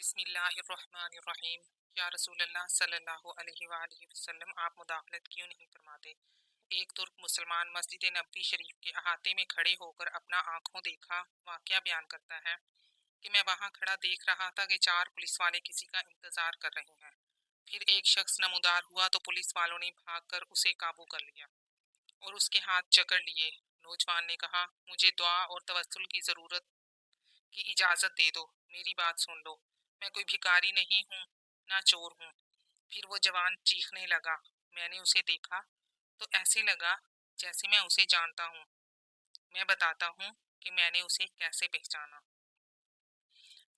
بسم اللہ الرحمن الرحیم۔ یا رسول اللہ صلی اللہ علیہ وآلہ وسلم، آپ مداخلت کیوں نہیں فرماتے؟ ایک ترک مسلمان مسجد نبوی شریف کے احاطے میں کھڑے ہو کر اپنا آنکھوں دیکھا واقعہ بیان کرتا ہے کہ میں وہاں کھڑا دیکھ رہا تھا کہ 4 پولیس والے کسی کا انتظار کر رہے ہیں۔ پھر ایک شخص نمودار ہوا تو پولیس والوں نے بھاگ کر اسے قابو کر لیا اور اس کے ہاتھ جکڑ لیے۔ نوجوان نے کہا، مجھے دعا اور توسل کی ضرورت کی اجازت دے دو، میری بات سن لو، میں کوئی بھکاری نہیں ہوں، نہ چور ہوں۔ پھر وہ جوان چیخنے لگا۔ میں نے اسے دیکھا تو ایسے لگا جیسے میں اسے جانتا ہوں۔ میں بتاتا ہوں کہ میں نے اسے کیسے پہچانا۔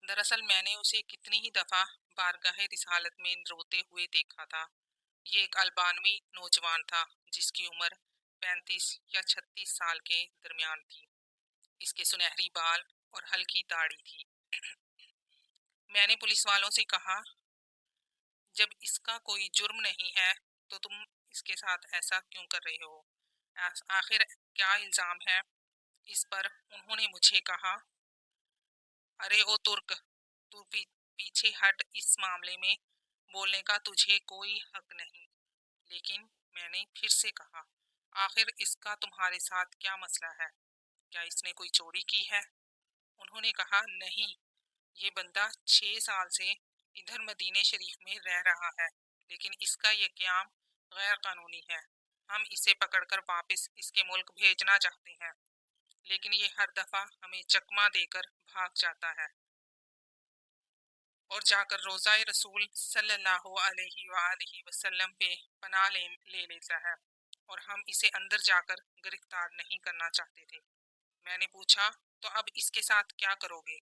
دراصل میں نے اسے کتنی ہی دفعہ بارگاہ رسالت میں روتے ہوئے دیکھا تھا۔ یہ ایک البانوی نوجوان تھا جس کی عمر 35 یا 36 سال کے درمیان تھی۔ اس کے سنہری بال اور ہلکی داڑھی تھی۔ میں نے پولیس والوں سے کہا، جب اس کا کوئی جرم نہیں ہے تو تم اس کے ساتھ ایسا کیوں کر رہے ہو؟ آخر کیا الزام ہے اس پر؟ انہوں نے مجھے کہا، ارے او ترک، تو پیچھے ہٹ، اس معاملے میں بولنے کا تجھے کوئی حق نہیں۔ لیکن میں نے پھر سے کہا، آخر اس کا تمہارے ساتھ کیا مسئلہ ہے؟ کیا اس نے کوئی چوری کی ہے؟ انہوں نے کہا، نہیں، یہ بندہ 6 سال سے ادھر مدینہ شریف میں رہ رہا ہے، لیکن اس کا یہ قیام غیر قانونی ہے۔ ہم اسے پکڑ کر واپس اس کے ملک بھیجنا چاہتے ہیں، لیکن یہ ہر دفعہ ہمیں چکمہ دے کر بھاگ جاتا ہے اور جا کر روضہ رسول صلی اللہ علیہ وآلہ وسلم پہ پناہ لے لیتا ہے، اور ہم اسے اندر جا کر گرفتار نہیں کرنا چاہتے تھے۔ میں نے پوچھا، تو اب اس کے ساتھ کیا کرو گے؟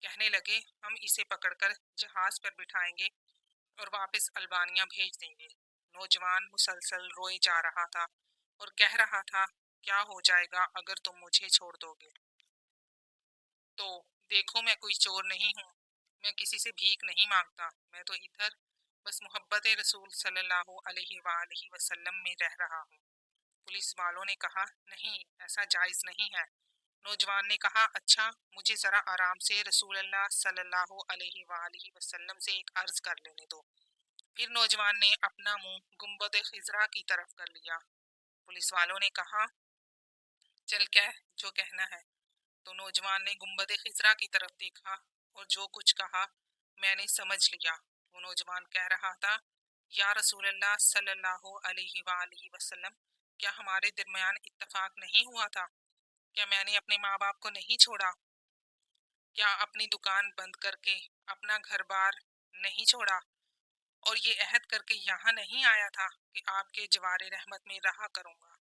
کہنے لگے، ہم اسے پکڑ کر جہاز پر بٹھائیں گے اور واپس البانیہ بھیج دیں گے۔ نوجوان مسلسل روئے جا رہا تھا اور کہہ رہا تھا، کیا ہو جائے گا اگر تم مجھے چھوڑ دو گے؟ تو دیکھو، میں کوئی چور نہیں ہوں، میں کسی سے بھیک نہیں مانگتا، میں تو ادھر بس محبت رسول صلی اللہ علیہ وآلہ وسلم میں رہ رہا ہوں۔ پولیس والوں نے کہا، نہیں، ایسا جائز نہیں ہے۔ نوجوان نے کہا، اچھا، مجھے ذرا آرام سے رسول اللہ صلی اللہ علیہ وآلہ وسلم سے ایک عرض کر لینے دو۔ پھر نوجوان نے اپنا منہ گنبد خضرا کی طرف کر لیا۔ پولیس والوں نے کہا، چل کہہ جو کہنا ہے۔ تو نوجوان نے گنبد خضرا کی طرف دیکھا اور جو کچھ کہا میں نے سمجھ لیا۔ وہ نوجوان کہہ رہا تھا، یا رسول اللہ صلی اللہ علیہ وآلہ وسلم، کیا ہمارے درمیان اتفاق نہیں ہوا تھا؟ کیا میں نے اپنے ماں باپ کو نہیں چھوڑا؟ کیا اپنی دکان بند کر کے اپنا گھر بار نہیں چھوڑا؟ اور یہ عہد کر کے یہاں نہیں آیا تھا کہ آپ کے جوار رحمت میں رہا کروں گا؟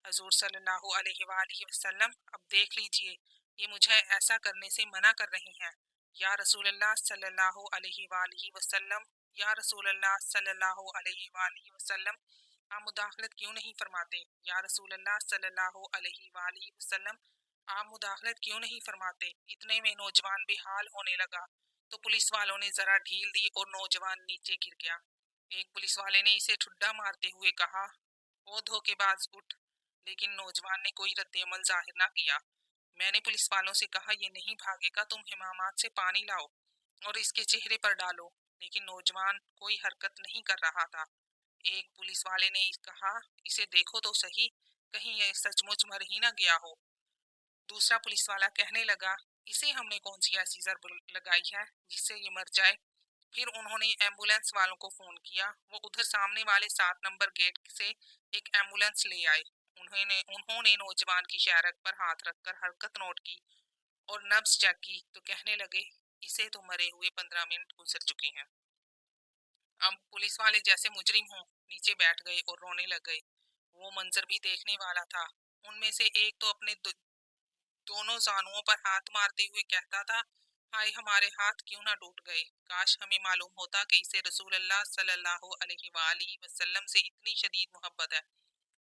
حضور صلی اللہ علیہ وآلہ وسلم، اب دیکھ لیجئے، یہ مجھے ایسا کرنے سے منع کر رہی ہیں۔ یا رسول اللہ صلی اللہ علیہ وآلہ وسلم، یا رسول اللہ صلی اللہ علیہ وآلہ وسلم، آپ مداخلت کیوں نہیں فرماتے؟ یا رسول اللہ صلی اللہ علیہ وآلہ وسلم، آپ مداخلت کیوں نہیں فرماتے؟ اتنے میں نوجوان بے حال ہونے لگا تو پولیس والوں نے ذرا ڈھیل دی اور نوجوان نیچے گر گیا۔ ایک پولیس والے نے اسے ٹھڈا مارتے ہوئے کہا، او دھوکے باز، اٹھ! لیکن نوجوان نے کوئی رد عمل ظاہر نہ کیا۔ میں نے پولیس والوں سے کہا، یہ نہیں بھاگے گا، تم حمامات سے پانی لاؤ اور اس کے چہرے پر ڈالو، لیکن نوجوان کوئی حرکت نہیں کر رہا تھا۔ ایک پولیس والے نے کہا، اسے دیکھو تو صحیح، کہیں یہ سچ مچ مر ہی نہ گیا ہو۔ دوسرا پولیس والا کہنے لگا، اسے ہم نے کون سی ایسی ضرب لگائی ہے جس سے یہ مر جائے؟ پھر انہوں نے ایمبولینس والوں کو فون کیا، وہ ادھر سامنے والے 7 نمبر گیٹ سے ایک ایمبولینس لے آئے۔ انہوں نے نوجوان کی شہرت پر ہاتھ رکھ کر حرکت نوٹ کی اور نبض چیک کی تو کہنے لگے، اسے تو مرے ہوئے 15 منٹ گزر چکے ہیں۔ اب پولیس والے جیسے مجرم ہوں نیچے بیٹھ گئے اور رونے لگ گئے۔ وہ منظر بھی دیکھنے والا تھا۔ ان میں سے ایک تو اپنے دونوں زانوؤں پر ہاتھ مارتے ہوئے کہتا تھا، ہائے ہمارے ہاتھ کیوں نہ ٹوٹ گئے، کاش ہمیں معلوم ہوتا کہ اسے رسول اللہ صلی اللہ علیہ وآلہ وسلم سے اتنی شدید محبت ہے،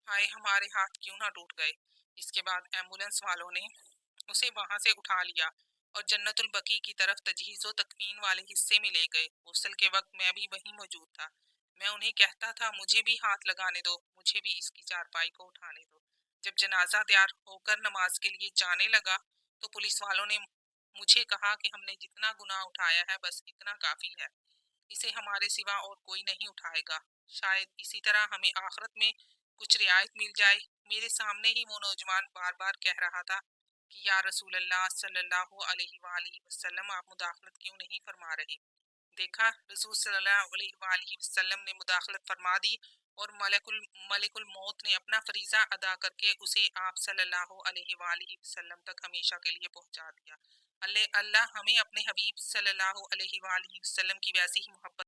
ہائے ہمارے ہاتھ کیوں نہ ٹوٹ گئے۔ اس کے بعد ایمبولینس والوں نے اسے وہاں سے اٹھا لیا اور جنت البقیع کی طرف تجہیز و تکفین والے حصے میں لے گئے۔ غسل کے وقت میں بھی وہیں موجود تھا۔ میں انہیں کہتا تھا، مجھے بھی ہاتھ لگانے دو، مجھے بھی اس کی چارپائی کو اٹھانے دو۔ جب جنازہ تیار ہو کر نماز کے لیے جانے لگا تو پولیس والوں نے مجھے کہا کہ ہم نے جتنا گناہ اٹھایا ہے بس اتنا کافی ہے، اسے ہمارے سوا اور کوئی نہیں اٹھائے گا، شاید اسی طرح ہمیں آخرت میں کچھ رعایت مل جائے۔ میرے سامنے ہی وہ نوجوان بار بار کہہ رہا تھا کہ یا رسول اللہ صلی اللہ علیہ وآلہ وسلم، آپ مداخلت کیوں نہیں فرما رہے؟ دیکھا، رسول صلی اللہ علیہ وآلہ وسلم نے مداخلت فرما دی اور ملک الموت نے اپنا فریضہ ادا کر کے اسے آپ صلی اللہ علیہ وآلہ وسلم تک ہمیشہ کے لیے پہنچا دیا۔ اللہ ہمیں اپنے حبیب صلی اللہ علیہ وآلہ وسلم کی ویسی ہی محبت